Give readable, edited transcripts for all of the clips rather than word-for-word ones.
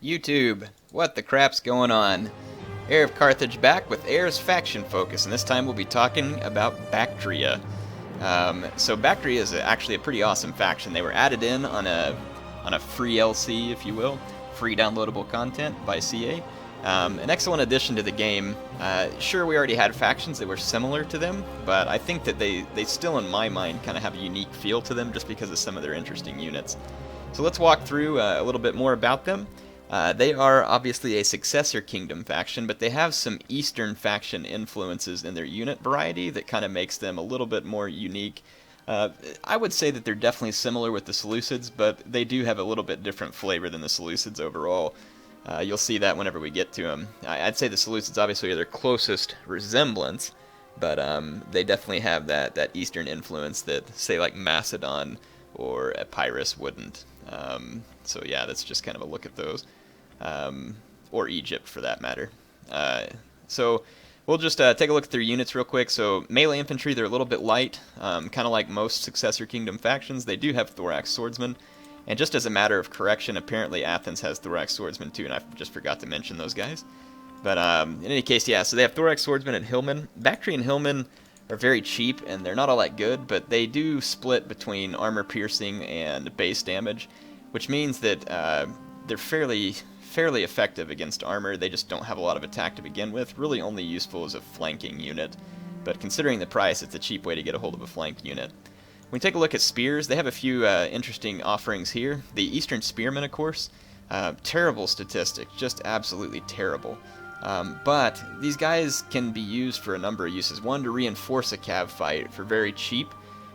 YouTube, what the crap's going on? HeirofCarthage back with Heir's faction focus, and this time we'll be talking about Baktria. So Baktria is actually a pretty awesome faction. They were added in on a free LC, if you will, free downloadable content by CA. An excellent addition to the game. Sure, we already had factions that were similar to them, but I think that they still, in my mind, kind of have a unique feel to them just because of some of their interesting units. So let's walk through a little bit more about them. They are obviously a successor kingdom faction, but they have some Eastern faction influences in their unit variety that kind of makes them a little bit more unique. I would say that they're definitely similar with the Seleucids, but they do have a little bit different flavor than the Seleucids overall. You'll see that whenever we get to them. I'd say the Seleucids obviously are their closest resemblance, but they definitely have that Eastern influence that, say, like Macedon or Epirus wouldn't. So yeah, that's just kind of a look at those. Or Egypt, for that matter. So we'll just take a look at their units real quick. So melee infantry, they're a little bit light, kind of like most Successor Kingdom factions. They do have Thorax Swordsmen. And just as a matter of correction, apparently Athens has Thorax Swordsmen too, and I just forgot to mention those guys. But in any case, yeah, so they have Thorax Swordsmen and Hillman. Baktria and Hillman are very cheap, and they're not all that good, but they do split between armor piercing and base damage, which means that they're fairly effective against armor. They just don't have a lot of attack to begin with, really only useful as a flanking unit. But considering the price, it's a cheap way to get a hold of a flank unit. When we take a look at spears, they have a few interesting offerings here. The Eastern Spearmen, of course, terrible statistics, just absolutely terrible. But these guys can be used for a number of uses. One, to reinforce a cav fight for very cheap,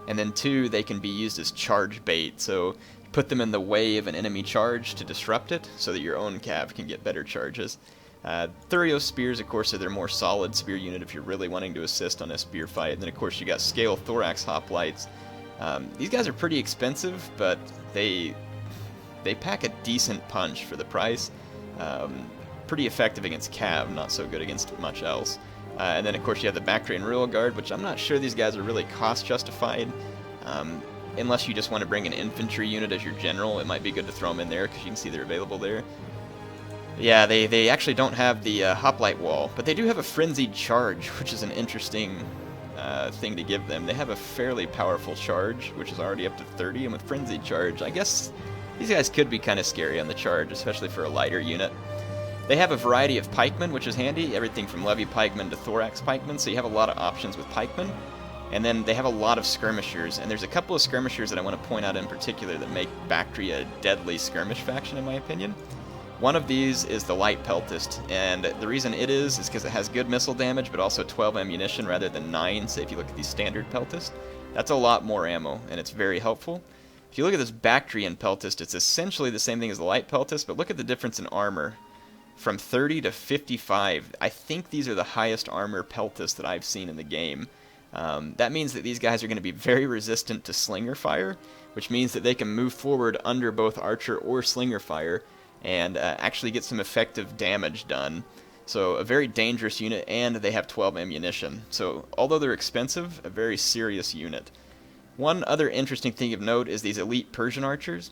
and then two, they can be used as charge bait. So put them in the way of an enemy charge to disrupt it, so that your own cav can get better charges. Thurios spears, of course, are their more solid spear unit if you're really wanting to assist on a spear fight. And then, of course, you got scale thorax hoplites. These guys are pretty expensive, but they pack a decent punch for the price. Pretty effective against cav, not so good against much else. And then, of course, you have the Baktrian Royal Guard, which I'm not sure these guys are really cost justified. Unless you just want to bring an infantry unit as your general, it might be good to throw them in there because you can see they're available there. Yeah, they actually don't have the hoplite wall, but they do have a frenzied charge, which is an interesting thing to give them. They have a fairly powerful charge, which is already up to 30, and with frenzied charge, I guess these guys could be kind of scary on the charge, especially for a lighter unit. They have a variety of pikemen, which is handy, everything from levy pikemen to thorax pikemen, so you have a lot of options with pikemen. And then they have a lot of skirmishers, and there's a couple of skirmishers that I want to point out in particular that make Baktria a deadly skirmish faction, in my opinion. One of these is the light peltist, and the reason it is because it has good missile damage, but also 12 ammunition rather than 9, say if you look at these standard peltists. That's a lot more ammo, and it's very helpful. If you look at this Baktrian peltist, it's essentially the same thing as the light peltist, but look at the difference in armor. From 30 to 55, I think these are the highest armor peltists that I've seen in the game. That means that these guys are going to be very resistant to slinger fire, which means that they can move forward under both archer or slinger fire and actually get some effective damage done. So a very dangerous unit, and they have 12 ammunition. So although they're expensive, a very serious unit. One other interesting thing of note is these elite Persian archers.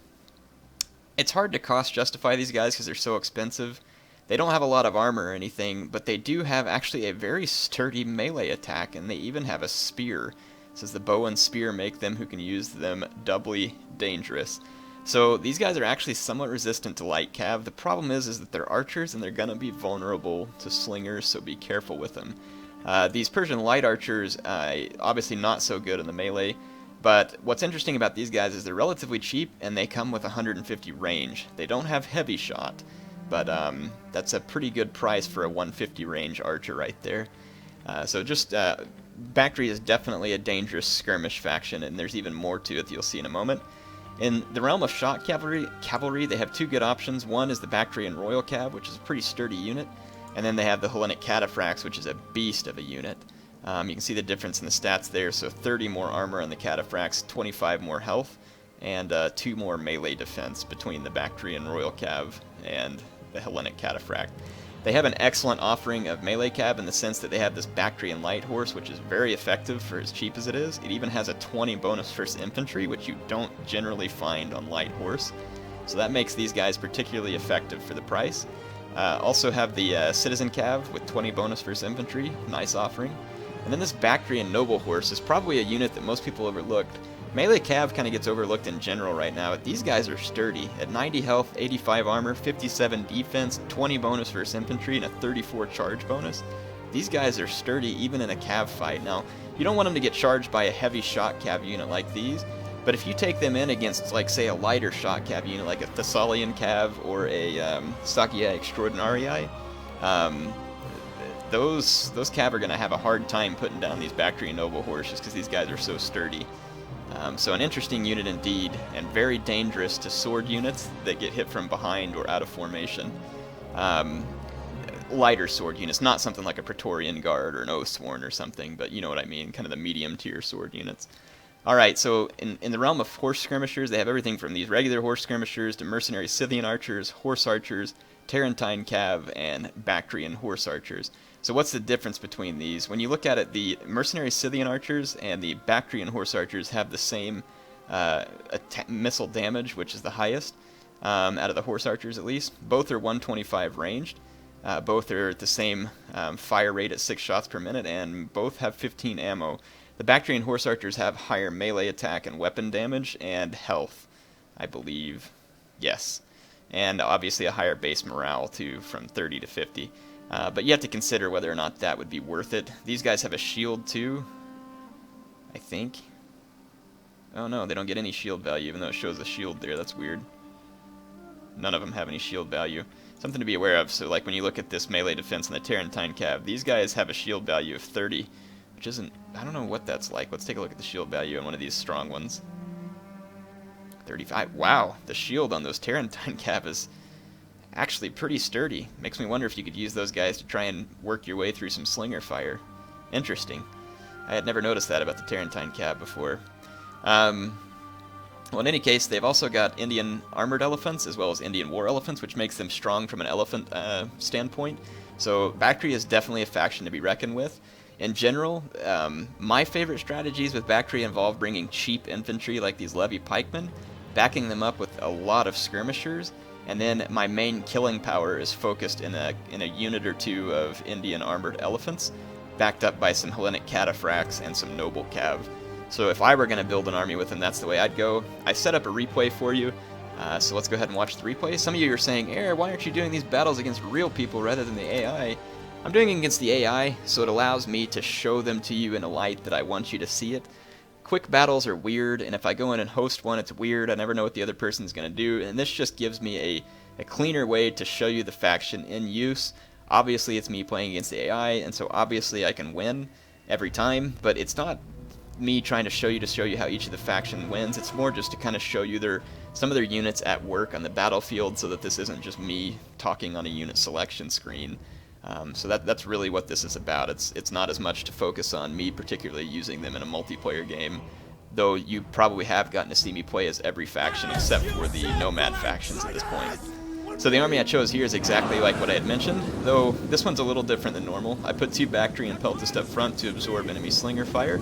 It's hard to cost justify these guys because they're so expensive. They don't have a lot of armor or anything, but they do have actually a very sturdy melee attack, and they even have a spear. It says the bow and spear make them who can use them doubly dangerous. So these guys are actually somewhat resistant to light cav. The problem is that they're archers, and they're going to be vulnerable to slingers, so be careful with them. These Persian light archers, obviously not so good in the melee, but what's interesting about these guys is they're relatively cheap, and they come with 150 range. They don't have heavy shot, but that's a pretty good price for a 150 range archer right there. So just Baktria is definitely a dangerous skirmish faction, and there's even more to it that you'll see in a moment. In the realm of shot cavalry, they have two good options. One is the Baktrian Royal Cav, which is a pretty sturdy unit, and then they have the Hellenic Cataphracts, which is a beast of a unit. You can see the difference in the stats there, so 30 more armor on the Cataphracts, 25 more health, and 2 more melee defense between the Baktrian Royal Cav and the Hellenic Cataphract. They have an excellent offering of melee cav in the sense that they have this Baktrian light horse, which is very effective for as cheap as it is. It even has a 20 bonus versus infantry, which you don't generally find on light horse. So that makes these guys particularly effective for the price. Also have the Citizen Cav with 20 bonus versus infantry, nice offering. And then this Baktrian Noble Horse is probably a unit that most people overlooked. Melee Cav kind of gets overlooked in general right now, but these guys are sturdy. At 90 health, 85 armor, 57 defense, 20 bonus versus infantry, and a 34 charge bonus. These guys are sturdy even in a Cav fight. Now, you don't want them to get charged by a heavy shot Cav unit like these, but if you take them in against, like, say, a lighter shot Cav unit like a Thessalian Cav or a Sakia Extraordinarii, those Cav are going to have a hard time putting down these Baktrian Noble Horses because these guys are so sturdy. So an interesting unit indeed, and very dangerous to sword units that get hit from behind or out of formation. Lighter sword units, not something like a Praetorian Guard or an Oathsworn or something, but you know what I mean, kind of the medium tier sword units. Alright, so in the realm of horse skirmishers, they have everything from these regular horse skirmishers to mercenary Scythian archers, horse archers, Tarentine Cav, and Bactrian horse archers. So what's the difference between these? When you look at it, the mercenary Scythian archers and the Bactrian horse archers have the same missile damage, which is the highest out of the horse archers at least. Both are 125 ranged. Both are at the same fire rate at 6 shots per minute, and both have 15 ammo. The Bactrian horse archers have higher melee attack and weapon damage and health, I believe. Yes. And obviously a higher base morale too, from 30 to 50. But you have to consider whether or not that would be worth it. These guys have a shield too, I think. Oh no, they don't get any shield value even though it shows the shield there. That's weird. None of them have any shield value. Something to be aware of. So like when you look at this melee defense and the Tarentine Cav, these guys have a shield value of 30, which isn't, I don't know what that's like. Let's take a look at the shield value on one of these strong ones. 35. Wow, the shield on those Tarentine Cav is actually pretty sturdy. Makes me wonder if you could use those guys to try and work your way through some slinger fire. Interesting. I had never noticed that about the Tarentine Cav before. Well, in any case, they've also got Indian armored elephants as well as Indian war elephants, which makes them strong from an elephant standpoint. So Baktria is definitely a faction to be reckoned with. In general, my favorite strategies with Baktria involve bringing cheap infantry like these levy pikemen, backing them up with a lot of skirmishers, and then my main killing power is focused in a unit or two of Indian armored elephants, backed up by some Hellenic cataphracts and some noble cav. So if I were going to build an army with them, that's the way I'd go. I set up a replay for you, so let's go ahead and watch the replay. Some of you are saying, Heir, why aren't you doing these battles against real people rather than the AI? I'm doing it against the AI, so it allows me to show them to you in a light that I want you to see it. Quick battles are weird, and if I go in and host one, it's weird. I never know what the other person's going to do, and this just gives me a cleaner way to show you the faction in use. Obviously, it's me playing against the AI, and so obviously I can win every time, but it's not me trying to show you how each of the faction wins. It's more just to kind of show you some of their units at work on the battlefield so that this isn't just me talking on a unit selection screen. So that's really what this is about. It's not as much to focus on me particularly using them in a multiplayer game, though you probably have gotten to see me play as every faction except for the Nomad factions at this point. So the army I chose here is exactly like what I had mentioned, though this one's a little different than normal. I put 2 Bactrian Peltist up front to absorb enemy slinger fire,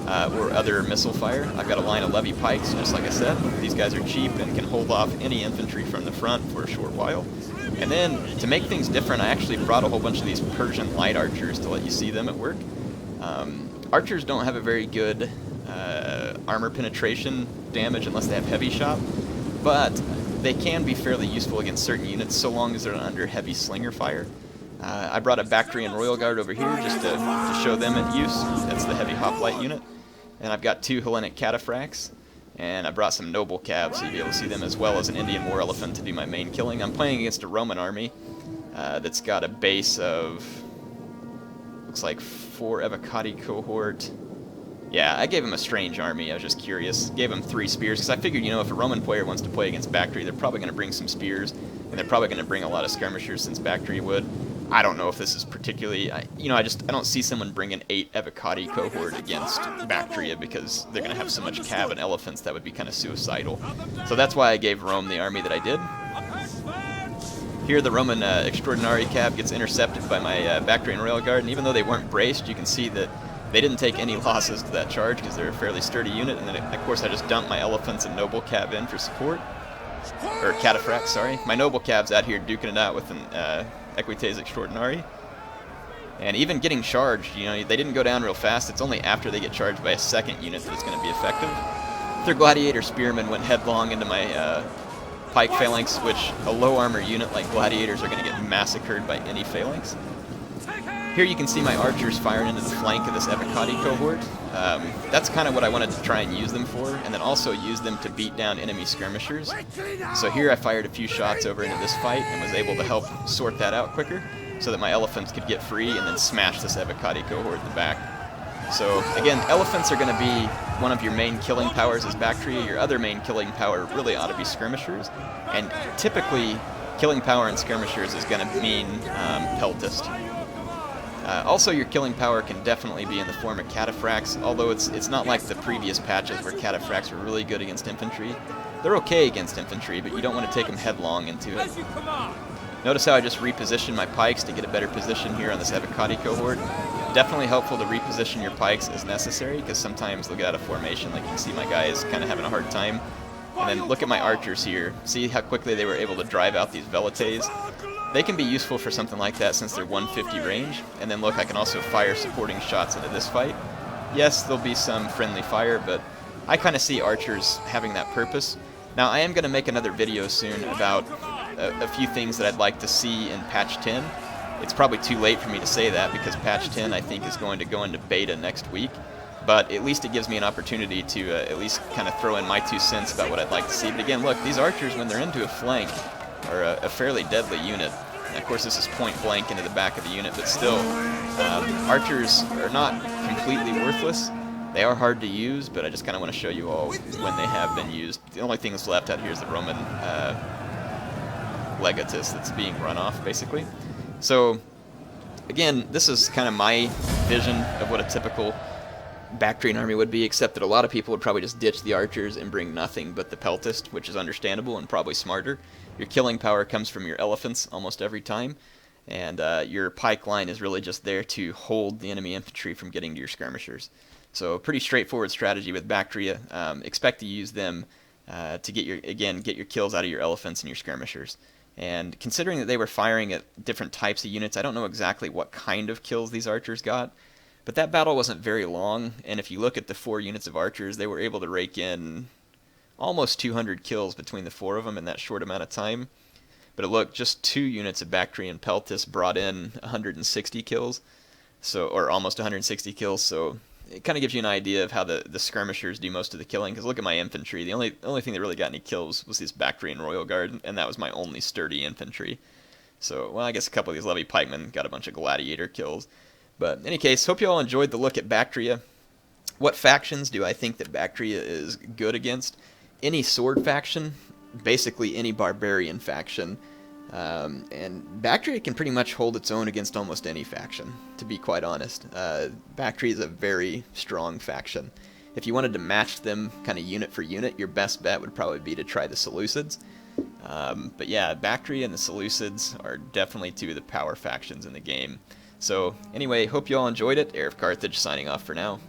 or other missile fire. I've got a line of levy pikes, just like I said. These guys are cheap and can hold off any infantry from the front for a short while. And then, to make things different, I actually brought a whole bunch of these Persian light archers to let you see them at work. Archers don't have a very good armor penetration damage unless they have heavy shot, but they can be fairly useful against certain units so long as they're under heavy slinger fire. I brought a Bactrian Royal Guard over here just to show them in use. That's the heavy hoplite unit. And I've got 2 Hellenic cataphracts. And I brought some noble cabs so you'll be able to see them, as well as an Indian war elephant to do my main killing. I'm playing against a Roman army that's got a base of, looks like 4 Evocati cohort. Yeah, I gave him a strange army. I was just curious. Gave him 3 spears because I figured, you know, if a Roman player wants to play against Baktria, they're probably going to bring some spears, and they're probably going to bring a lot of skirmishers since Baktria would. I don't know if this is particularly, I don't see someone bringing 8 Evocati cohort against Baktria because they're going to have so much cav and elephants that would be kind of suicidal. So that's why I gave Rome the army that I did. Here the Roman Extraordinary cav gets intercepted by my Bactrian Royal Guard, and even though they weren't braced, you can see that they didn't take any losses to that charge because they're a fairly sturdy unit, and then of course I just dumped my elephants and noble cav in for support. or cataphracts, sorry. My noble cab's out here duking it out with an Equites Extraordinary. And even getting charged, you know, they didn't go down real fast. It's only after they get charged by a second unit that it's going to be effective. Their Gladiator Spearmen went headlong into my Pike Phalanx, which a low armor unit like Gladiators are going to get massacred by any Phalanx. Here you can see my archers firing into the flank of this Evocati cohort. That's kind of what I wanted to try and use them for, and then also use them to beat down enemy skirmishers. So here I fired a few shots over into this fight and was able to help sort that out quicker, so that my elephants could get free and then smash this Evocati cohort in the back. So again, elephants are going to be one of your main killing powers as Baktria. Your other main killing power really ought to be skirmishers, and typically killing power in skirmishers is going to mean peltist. Also, your killing power can definitely be in the form of cataphracts, although it's not like the previous patches where cataphracts were really good against infantry. They're okay against infantry, but you don't want to take them headlong into it. Notice how I just repositioned my pikes to get a better position here on this Evocati cohort. Definitely helpful to reposition your pikes as necessary, because sometimes they'll get out of formation. Like you can see my guy is kind of having a hard time. And then look at my archers here. See how quickly they were able to drive out these Velites? They can be useful for something like that since they're 150 range. And then look, I can also fire supporting shots into this fight. Yes, there'll be some friendly fire, but I kind of see archers having that purpose. Now, I am going to make another video soon about a few things that I'd like to see in patch 10. It's probably too late for me to say that because patch 10 I think is going to go into beta next week. But at least it gives me an opportunity to at least kind of throw in my 2 cents about what I'd like to see. But again, look, these archers, when they're into a flank, are a fairly deadly unit. And of course, this is point blank into the back of the unit, but still, archers are not completely worthless. They are hard to use, but I just kind of want to show you all when they have been used. The only thing that's left out here is the Roman legatus that's being run off, basically. So, again, this is kind of my vision of what a typical Baktrian army would be, except that a lot of people would probably just ditch the archers and bring nothing but the peltist, which is understandable and probably smarter. Your killing power comes from your elephants almost every time, and your pike line is really just there to hold the enemy infantry from getting to your skirmishers. So pretty straightforward strategy with Baktria. Expect to use them to get your kills out of your elephants and your skirmishers. And considering that they were firing at different types of units, I don't know exactly what kind of kills these archers got, but that battle wasn't very long, and if you look at the 4 units of archers, they were able to rake in almost 200 kills between the 4 of them in that short amount of time. But look, just 2 units of Baktrian peltists brought in 160 kills, or almost 160 kills, so it kind of gives you an idea of how the skirmishers do most of the killing, because look at my infantry. The only thing that really got any kills was this Baktrian Royal Guard, and that was my only sturdy infantry. So, well, I guess a couple of these levy pikemen got a bunch of gladiator kills. But in any case, hope you all enjoyed the look at Baktria. What factions do I think that Baktria is good against? Any sword faction, basically any barbarian faction. And Baktria can pretty much hold its own against almost any faction, to be quite honest. Baktria is a very strong faction. If you wanted to match them kind of unit for unit, your best bet would probably be to try the Seleucids. But yeah, Baktria and the Seleucids are definitely 2 of the power factions in the game. So anyway, hope you all enjoyed it. HeirofCarthage signing off for now.